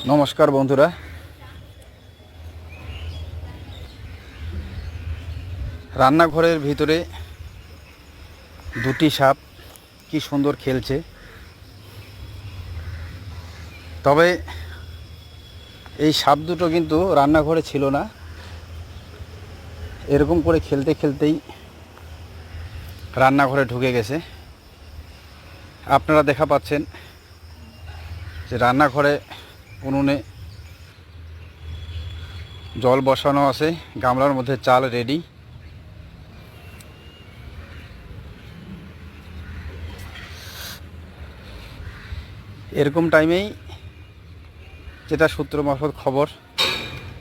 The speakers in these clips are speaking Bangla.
নমস্কার বন্ধুরা, রান্নাঘরের ভিতরে দুটি সাপ কি সুন্দর খেলছে। তবে এই সাপ দুটো কিন্তু রান্নাঘরে ছিল না, এরকম করে খেলতে খেলতেই রান্নাঘরে ঢুকে গেছে। আপনারা দেখা পাচ্ছেন যে রান্নাঘরে উনুনে জল বসানো আছে, গামলার মধ্যে চাল রেডি। এরকম টাইমেই যেটা সূত্র মারফত খবর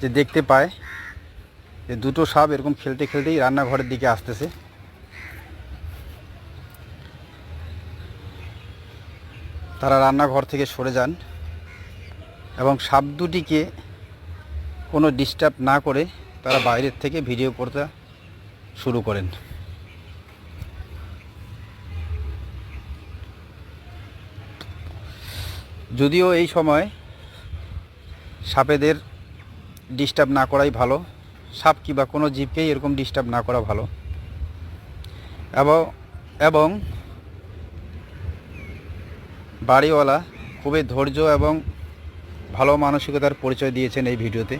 যে দেখতে পায় যে দুটো সাপ এরকম খেলতে খেলতেই রান্নাঘরের দিকে আসতেছে। তারা রান্নাঘর থেকে সরে যান এবং সাপ দুটিকে কোনো ডিস্টার্ব না করে তারা বাইরের থেকে ভিডিও করতে শুরু করেন। যদিও এই সময় সাপেদের ডিস্টার্ব না করাই ভালো, সাপ কিংবা কোনো জীবকেই এরকম ডিস্টার্ব না করা ভালো। এবং বাড়িওয়ালা খুবই ধৈর্য এবং ভালো মানসিকতার পরিচয় দিয়েছেন এই ভিডিওতে।